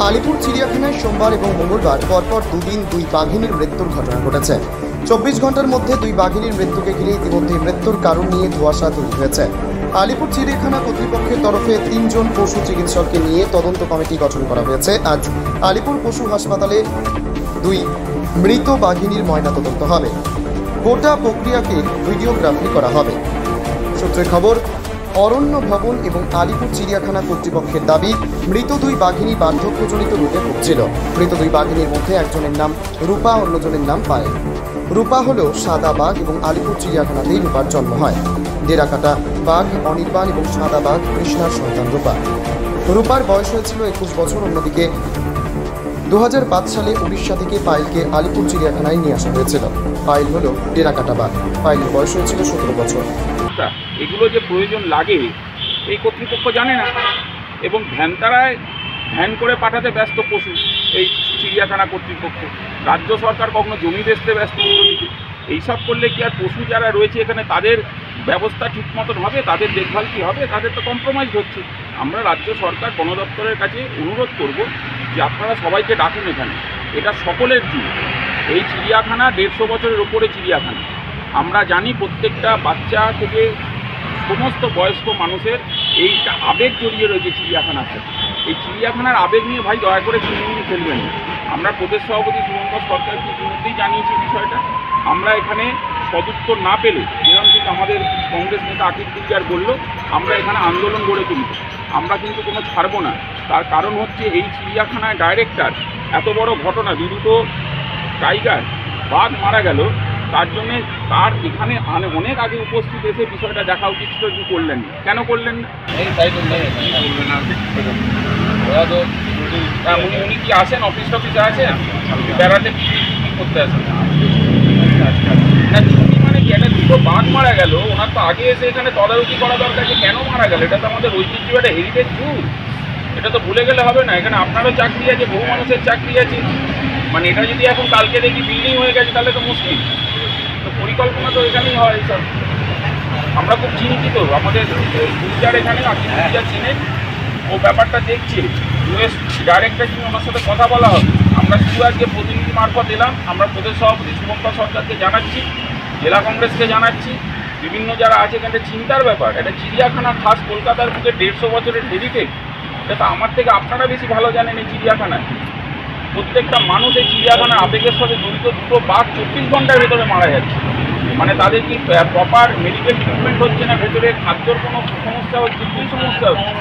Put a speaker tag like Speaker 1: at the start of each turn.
Speaker 1: আলিপুর চিড়িয়াখানায় সোমবার এবং মঙ্গলবার পরপর দুদিন দুই বাঘিনীর মৃত্যুর ঘটনা ঘটেছে। 24 ঘন্টার মধ্যে দুই বাঘিনীর মৃত্যুকে ঘিরে ইতিমধ্যে মৃত্যুর কারণ নিয়ে ধোঁয়াশা তৈরি হয়েছে। আলিপুর চিড়িয়াখানা কর্তৃপক্ষের তরফে 3 জন পশু চিকিৎসককে নিয়ে তদন্ত কমিটি গঠন করা হয়েছে। আজ আলিপুর পশু হাসপাতালে দুই মৃত বাঘিনীর ময়নাতদন্ত হবে। গোটা প্রক্রিয়াকে ভিডিওগ্রাফি করা হবে। সূত্রের খবর, অরণ্য ভবন এবং আলিপুর চিড়িয়াখানা কর্তৃপক্ষের দাবি, মৃত দুই বাঘিনী বার্ধক্যজনিত রোগে ভুগছিল। মৃত দুই বাঘিনীর মধ্যে একজনের নাম রূপা, অন্যজনের নাম পায়েল। রূপা হল সাদা বাঘ এবং আলিপুর চিড়িয়াখানাতেই রূপার জন্ম হয়। ডেরাকাটা বাঘ অনির্বাণ এবং সাদা বাঘ কৃষ্ণার সন্তান রূপা। রূপার বয়স হয়েছিল 21 বছর। অন্যদিকে 2005 সালে উড়িষ্যা থেকে পায়েলকে আলিপুর চিড়িয়াখানায় নিয়ে আসা হয়েছিল। পায়েল হল ডেরাকাটা বাঘ। পায়েলের বয়স হয়েছিল 17 বছর।
Speaker 2: এগুলো যে প্রয়োজন লাগে এই কর্তৃপক্ষ জানে না, এবং ভ্যান করে পাঠাতে ব্যস্ত পশু এই চিড়িয়াখানা কর্তৃপক্ষ। রাজ্য সরকার কখনো জমি বেচতে ব্যস্ত। এইসব করলে কি আর পশু যারা রয়েছে এখানে তাদের ব্যবস্থা ঠিক মতন হবে? তাদের দেখভাল কি হবে? তাদের তো কম্প্রোমাইজ হচ্ছে। আমরা রাজ্য সরকার বন দপ্তরের কাছে অনুরোধ করব যে আপনারা সবাইকে ডাকুন এখানে। এটা সকলের জন্য। এই চিড়িয়াখানা 150 বছরের ওপরে চিড়িয়াখানা। আমরা জানি প্রত্যেকটা বাচ্চা থেকে সমস্ত বয়স্ক মানুষের এইটা আবেগ জড়িয়ে রয়েছে চিড়িয়াখানাতে। এই চিড়িয়াখানার আবেগ নিয়ে ভাই দয়া করে চিনি ফেলবেন। আমরা প্রদেশ সভাপতি শুভঙ্কর সরকারকে ইতিমধ্যেই জানিয়েছি বিষয়টা। আমরা এখানে সদুত্তর না পেলে, যেরকম কিন্তু আমাদের কংগ্রেস নেতা আকিব দিলদার বলল, আমরা এখানে আন্দোলন গড়ে তুলব। আমরা কিন্তু কোনো ছাড়ব না। তার কারণ হচ্ছে এই চিড়িয়াখানায় ডাইরেক্টর এত বড় ঘটনা, দুটো টাইগার বাঘ মারা গেল, তার জন্যে তার এখানে অনেক আগে উপস্থিত এসে বিষয়টা দেখা উচিত ছিল। কি করলেন? কেন করলেন না? উনি কি আসেন? অফিসে আসেন? বেড়াতে করতে আসেন না? ছুটি মানে কি? একটা দুটো বাঘ মারা গেল, ওনার তো আগে এসে এখানে তদারকি করা দরকার যে কেন মারা গেল। এটা তো আমাদের ঐতিহ্য, একটা হেরিটেজ জুল। এটা তো ভুলে গেলে হবে না। এখানে আপনারও চাকরি আছে, বহু মানুষের চাকরি আছে। মানে এটা যদি এখন কালকে দেখি বিল্ডিং হয়ে গেছে তাহলে তো মুশকিল। তো পরিকল্পনা তো এখানেই হয় এইসব। আমরা খুব চিন্তিত। আমাদের গুলজার এখানে গুলজার চিনে, ও ব্যাপারটা দেখছে। ইউএস ডাইরেক্টর যিনি, ওনার সাথে কথা বলা হবে। আমরা শুধু আজকে প্রতিনিধি মারফত এলাম। আমরা প্রদেশ সভাপতি শুভঙ্কর সরকারকে জানাচ্ছি, জেলা কংগ্রেসকে জানাচ্ছি, বিভিন্ন যারা আছে এখানে চিন্তার ব্যাপার। এটা চিড়িয়াখানা খাস কলকাতার বুকে 150 বছরের হেরিটেজ। এটা আমার থেকে আপনারা বেশি ভালো জানেন। এই চিড়িয়াখানায় প্রত্যেকটা মানুষ এই চিড়িয়াখানার আবেগের সাথে জড়িত। দুটো বাঘ 24 ঘন্টার ভেতরে মারা যাচ্ছে। মানে তাদের কি প্রপার মেডিকেল ট্রিটমেন্ট হচ্ছে না? ভেতরে খাদ্যর কোনো সমস্যা হচ্ছে? কী সমস্যা হচ্ছে?